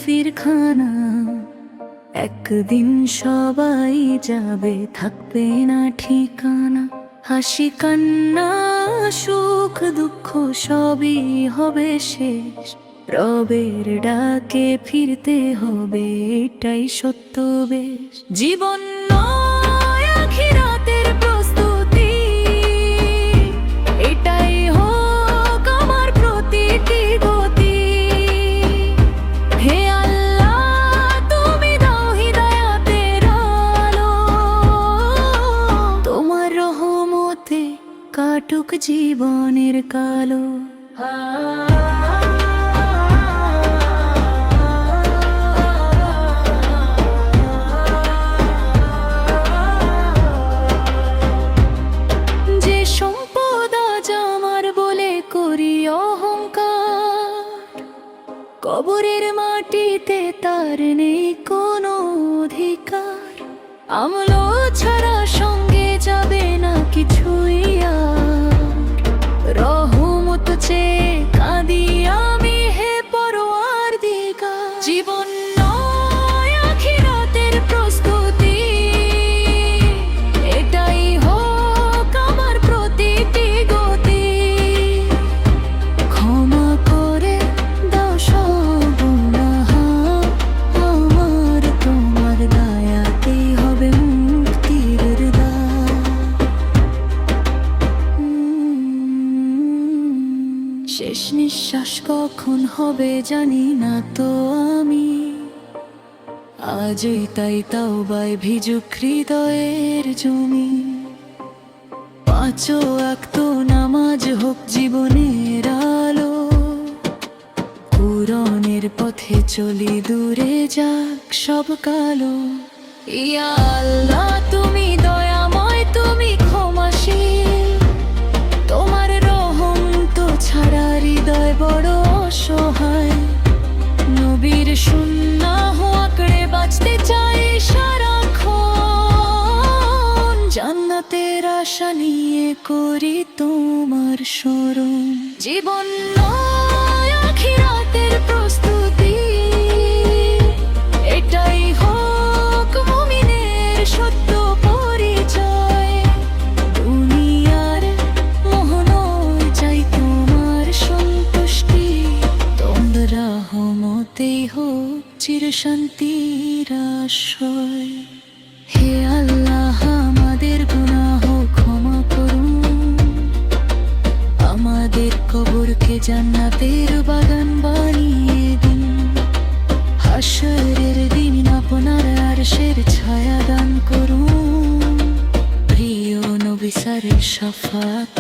মুসাফিরখানা। একদিন সবাই যাবে, থাকবে না ঠিকানা। হাসি কান্না সুখ দুঃখ সবই হবে শেষ। রবের ডাকে ফিরতে হবে, এটাই সত্য বেশ। জীবন নয় আখিরাতের প্রস্তুতি, এটাই হোক আমার প্রতিটি গতি। হে আল্লাহ তুমি দাও হিদায়াতের আলো, তোমার রহমতে কাটুক জীবনের কালো। যে সম্পদ আজ আমার বলে করি অহংকার, কবরের মাটিতে তার নেই কোনো অধিকার। আমলো ছাড়া সঙ্গে যাবে না কিছুই আর। রহমত চেয়ে কাঁদি আমি, হে পরওয়ারদিগার। জীবন নয় আখিরাতের প্রস্তুতি, এটাই হোক আমার প্রতিটি গতি। ক্ষমা করে দাও সব গুনাহ আমার, তোমার দয়াতেই হবে মুক্তির দ্বার। শেষ নিঃশ্বাস কখন হবে জানি না তো আমি, আজই তাই তাওবায় ভিজুক হৃদয়ের জমি। পাঁচ ওয়াক্ত নামাজ হোক জীবনের আলো, কুরআনের পথে চলি দূরে যাক সব কালো। ইয়া আল্লাহ তুমি দয়াময়, তুমি ক্ষমাশীল, তোমার রহম তো ছাড়া হৃদয় বড় অসহায়। নবীর সুন্নাহ আঁকড়ে বাঁচতে চাই সারাক্ষণ, জান্নাতের আশা নিয়ে করি তোমার স্মরণ। জীবন নয় আখিরাতের প্রস্তুতি, এটাই হোক মুমিনের সত্য পরিচয়। দুনিয়ার মোহ নয়, চাই তোমার সন্তুষ্টি, তোমার রহমতেই হোক চির শান্তির আশ্রয়। হে আল্লাহ আমাদের গুনাহ ক্ষমা করুন, আমাদের কবরকে জান্নাতের বাগান বানিয়ে দিন। হাশরের দিন আপনার আরশের ছায়া দান করুন, প্রিয় নবী সারের শাফাত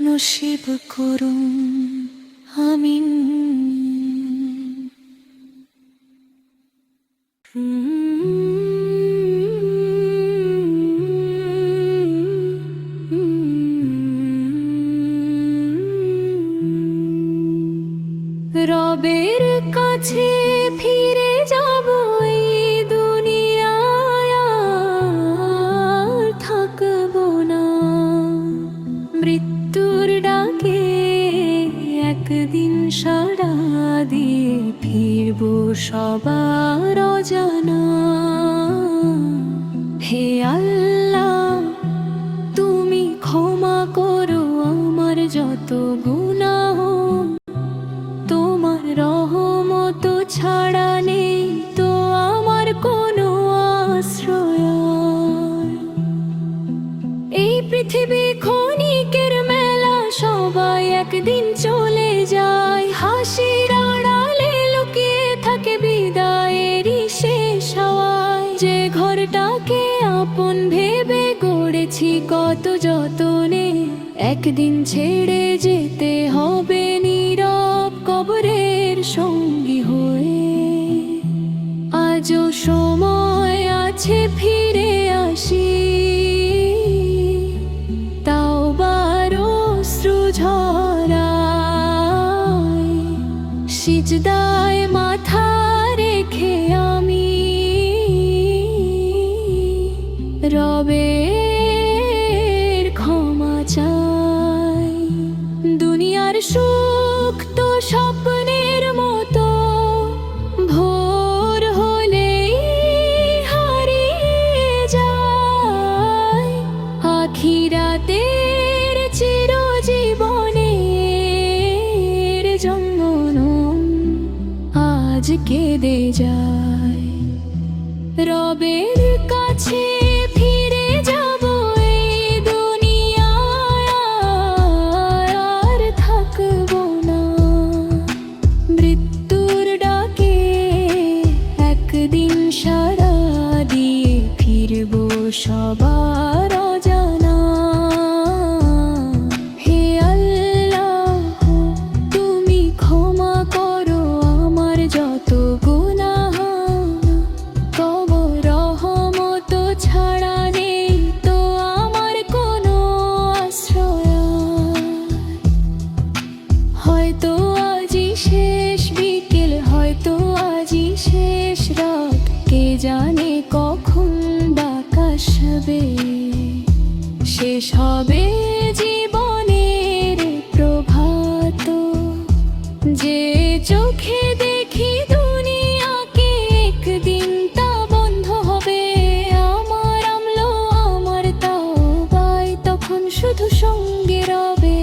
নসিব করুন। আমিন। রবের কাছে ফিরে যাব, এই দুনিয়ায় আর থাকবো না। মৃত্যুর ডাকে একদিন সাড়া দিয়ে ফিরবো সবার অজানা। হে আল্লাহ তুমি ক্ষমা করো আমার যত গুনাহ, তোমার রহমত ছাড়া নেই তো আমার কোনো আশ্রয়। এই পৃথিবী ক্ষণিকের মেলা, সবাই একদিন চলে যায়। হাসির আড়ালে লুকিয়ে থাকে বিদায়েরই শেষ হাওয়ায়। যে ঘরটাকে আপন ভেবে গড়েছি কত যতনে, একদিন ছেড়ে যেতে হবে নীরব কবরের সঙ্গী হয়ে। আজও সময় আছে ফিরে আসি, তাওবার অশ্রু ঝরাই। সিজদায় মাথা রেখে আমি রবের ক্ষমা চাই। দুনিয়ার সুখ তো স্বপ্নের মতো, ভোর হয়ে যায়। রবের কাছে ফিরে যাব এই দুনিয়ায়, আর থাকবো না। মৃত্যুর ডাকে একদিন সাড়া দিয়ে ফিরবো সবার অজানা। হে আল্লাহ, তুমি ক্ষমা করো আমার যত গুনাহ। কবর রহমত ছাড়া নেই তো আমার কোনো আশ্রয়। হয়তো আজই শেষ বিকেল, হয়তো আজই শেষ রাত, কে জানে কখন ডাক আসবে। শেষ হবে জীবনের প্রভাত, যে চোখে দেখি দুনিয়াকে একদিন তা বন্ধ হবে। আমার আমলো আমার তাওবায় তখন শুধু সঙ্গে রবে।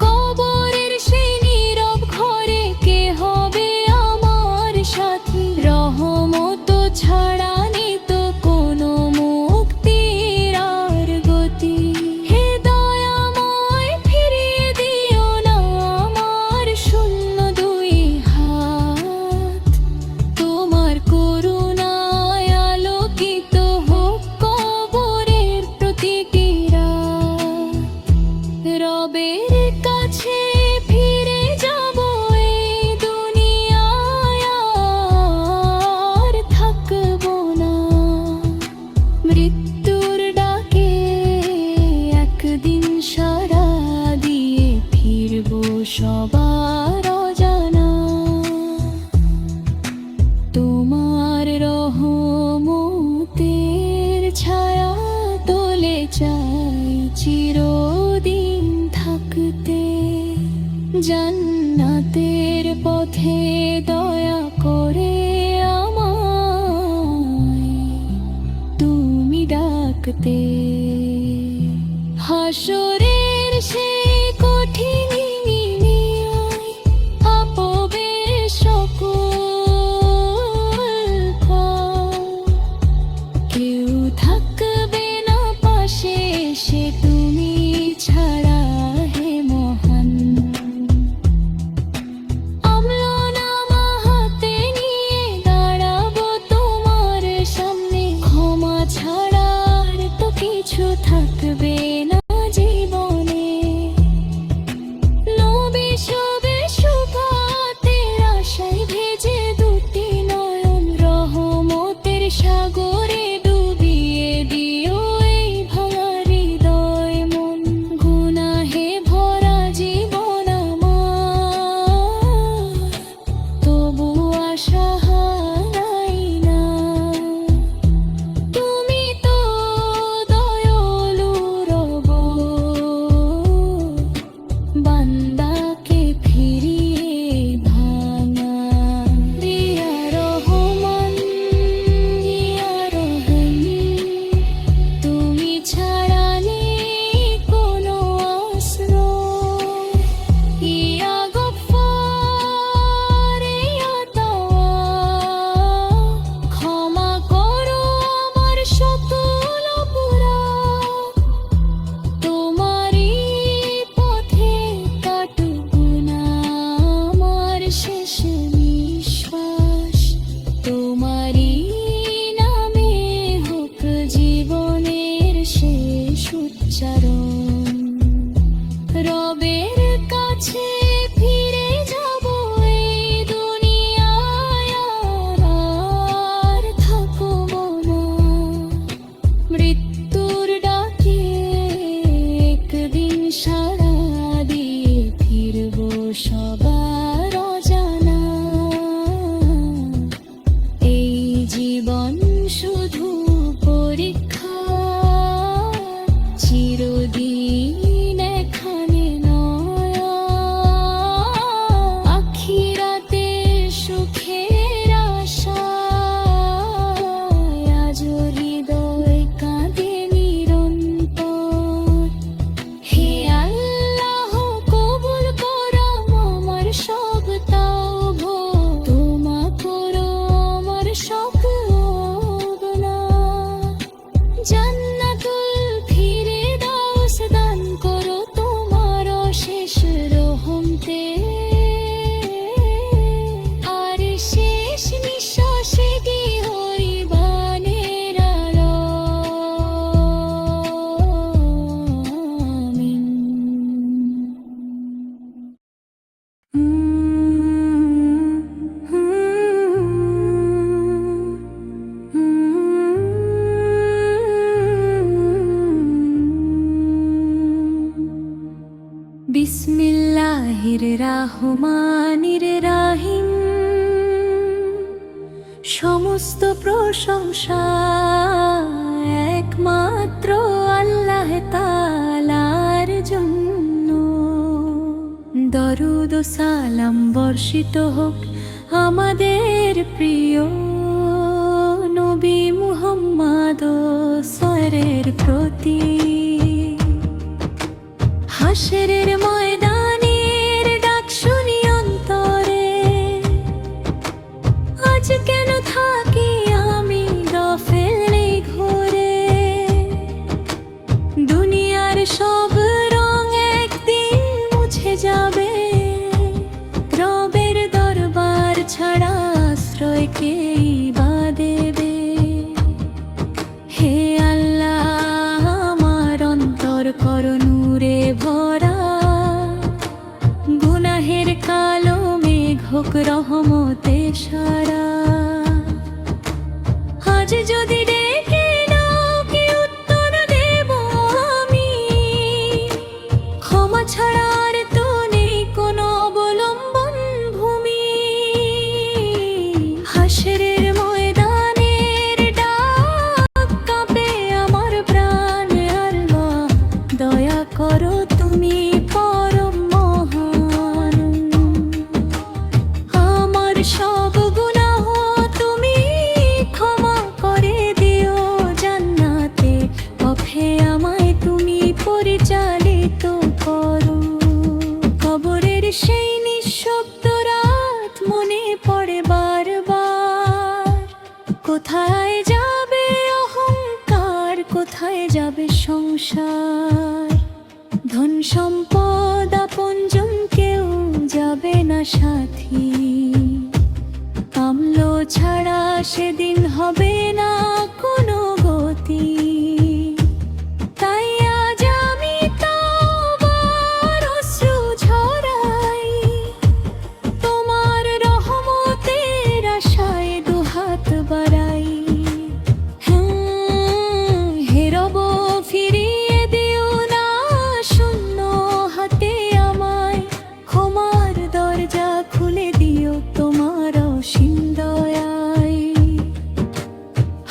কবরের সেই নীরব ঘরে কে হবে আমার সাথী? রহমত ছাড়া নেই তো কোনো মুক্তির আর গতি। হে দয়াময়, ফিরিয়ে দিও না আমার শূন্য দুই হাত। তোমার করুণায় আলোকিত হোক কবরের প্রতিটি রাত। রবের কাছে ফিরে যাব এই দুনিয়ায়, আর থাকবো না। মৃত্যুর ডাকে একদিন সাড়া দিয়ে ফিরবো সবার অজানা। তোমার রহমতের ছায়া তোলে চাই চিরদিন থাকতে। জান্নাতের পথে দয়া করে আমায় তুমি ডাকতে। হাসরের সেই কঠিন নিয়ায় আপবে সকল পথ। কেউ থাকবে না পাশে সে তুমি ছাড়া হে মহান। রহমানির রাহিম, সমস্ত প্রশংসা একমাত্র আল্লাহ তাআলার জন্য। দরুদ ও সালাম বর্ষিত হোক আমাদের প্রিয় নবী মুহাম্মদ সরের প্রতি। হাশরের ময়দানের ডাক শুনি অন্তরে, আজ কেন থাকি আমি গাফেল ঘরে। দুনিয়ার সব রং একদিন মুছে যাবে, রবের দরবার ছাড়া আশ্রয় কেই বা দেবে। হে আল্লাহ, আমার অন্তর কর নূরে ভরা, গুনাহের কালো মেঘ হোক রহমতে সারা। আজ যদি ডেকে নাও কি উত্তর দেব আমি, ক্ষমা ছাড়া আর তো নেই কোনো অবলম্বন ভূমি। হাশরের ময়দানের ডাক কাঁপে আমার প্রাণ, আল্লাহ দয়া করো তুমি পরম মহান। আমার সব গুনাহ তুমি ক্ষমা করে দিও জান্নাতে, পথে আমায় তুমি পরিচালিত করো। কবরের সেই নিঃশব্দ রাত মনে পড়ে বারবার, কোথায় যাবে অহংকার, কোথায় যাবে সংসার। ধন সম্পদ আপনজন কেউ যাবে না সাথী, আমলো ছাড়া সেদিন হবে না কোনো গতি। তাই আজ আমি তওবার অশ্রু ঝরাই, তোমার রহমতের আশায় দুহাত বাড়াই। হে রব, ফিরিয়ে দিও না শূন্য হাতে আমায়, ক্ষমার দরজা খুলে দিও তোমার অসীম দয়ায়।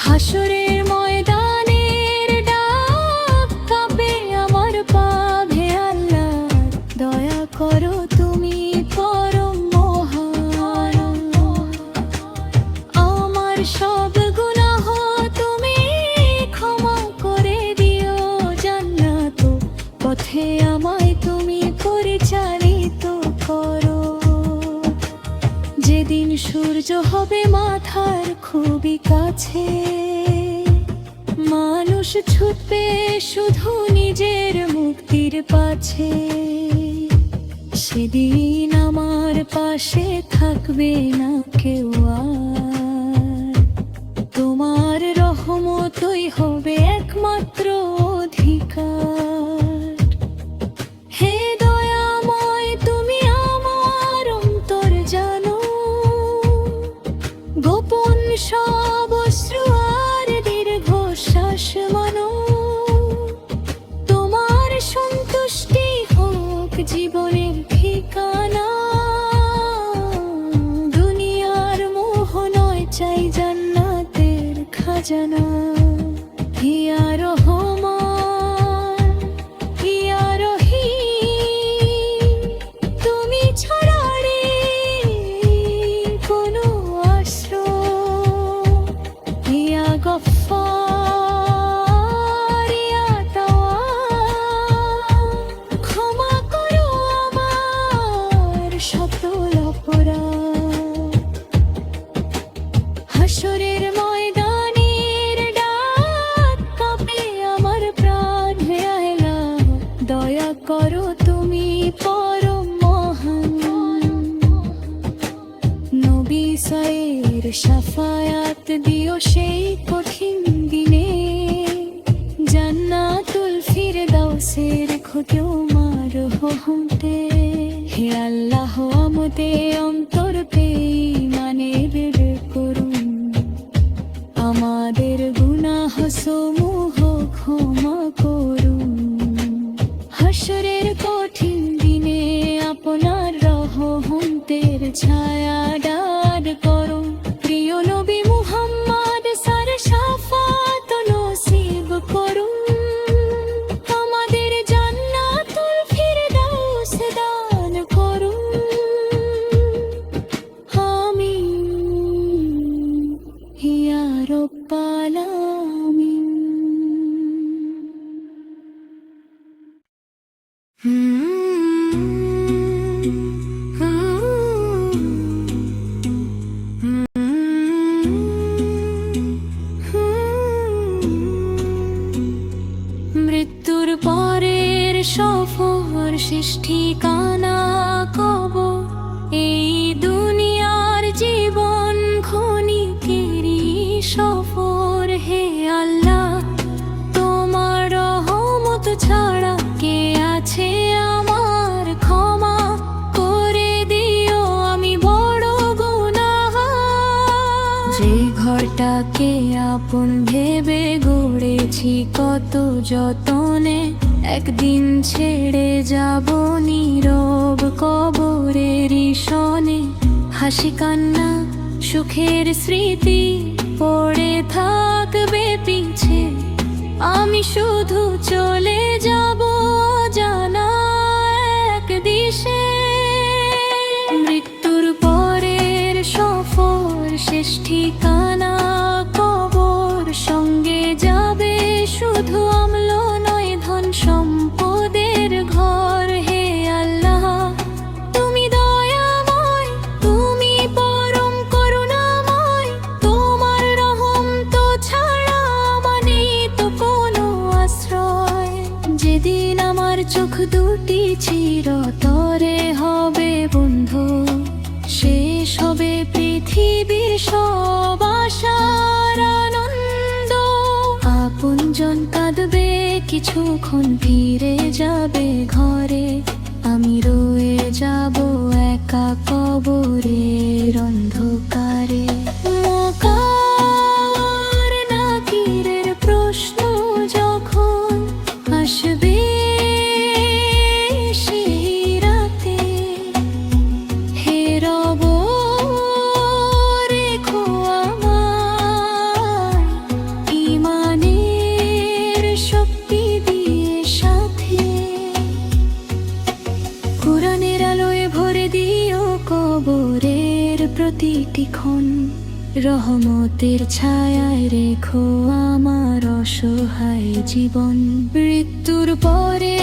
হাশরের ময়দানের ডাক কাঁপে আমার পাপ, হে আল্লাহ দয়া করো তুমি পরম মহান। আমার সব গুনাহ তুমি ক্ষমা করে দিও জান্নাত, পথে আমায় তুমি পরিচালিত করো। যেদিন সূর্য হবে মাথার খুবই কাছে, মানুষ ছুটবে শুধু নিজের মুক্তির পাছে। সেদিন আমার পাশে থাকবে না কেউ আর, তোমার রহমতই হবে একমাত্র অধিকার। হে দয়াময়, তুমি আমার অন্তর জানো, গোপন সব অশ্রু আর দীর্ঘশ্বাস মানো। তোমার সন্তুষ্টি হোক জীবনের ঠিকানা, দুনিয়ার মোহ নয় চাই জান্নাতের খাজানা। ইয়া রহমান, ইয়া রহিম, তুমি ছাড়া রে কোনো আশ্রয়। ইয়া গফফার, ইয়া তাওয়াব, ক্ষমা করো আমার সকল অপরাধ। হাশরের ময়দানের ডাক কাঁপে আমার প্রাণ, হে আল্লাহ দয়া করো তুমি পরম মহান। নবী সায়ের শাফায়াত দিও সেই কঠিন দিনে, জান্নাতুল ফিরদাউসে রেখো তোমার রহমতে। হে আল্লাহ, আমাদের অন্তর বেঈমানের করুন, আমাদের গুনাহ সমূহ ক্ষমা করুন। হাশরের কঠিন দিনে আপনার রহমত ছায়া ডার করো। প্রিয় নবী মুহাম্মদ সার শাফাত নসিব করুন, আমাদের জান্নাতুল ফিরদাউস দান করুন। আমিন ইয়া রাব্বাল আলামিন। মৃত্যুর পরের সফর শেষ ঠিকানা কবর। এই দুনিয়ার জীবন ক্ষণিকেরই সফর। হে আল্লাহ, তোমার রহমত ছাড়া কে আছে আমার? ক্ষমা করে দিও, আমি বড় গুনাহগার। যে ঘরটাকে আপন ভেবে গড়েছি কত যতনে, একদিন ছেড়ে যাব নীরব কবরের শনে। হাসি কান্না সুখের স্মৃতি পড়ে থাকবে পিছে, আমি শুধু চলে যাব অজানা এক দিশে। মৃত্যুর পরের সফর শেষ ঠিকানা কবর। সঙ্গে যাবে শুধু আমল নয়, ধন সম্পদের ঘর। হে আল্লাহ, তুমি দয়াময়, তুমি পরম করুণাময়। তোমার রহম তো ছাড়া মানে তো কোনো আশ্রয়। যেদিন আমার চোখ দুটি চিরতরে হবে বন্ধ, শেষ হবে পৃথিবীর সব আশার আনন্দ। আপনজন কাঁদবে কিছুক্ষণ, ফিরে যাবে ঘরে। আমি রয়ে যাব একা কবরের অন্ধকারে। মুনকার নাকিরের প্রশ্ন যখন আসবে সেই রাতে, হে রব রেখো আমায় ঈমানের শক্তি দিয়ে সাথে। কুরআনের আলোয় ভরে দিও কবরের প্রতিটি ক্ষণ। রহমতের ছায়ায় রেখো আমার অসহায় জীবন। মৃত্যুর পরে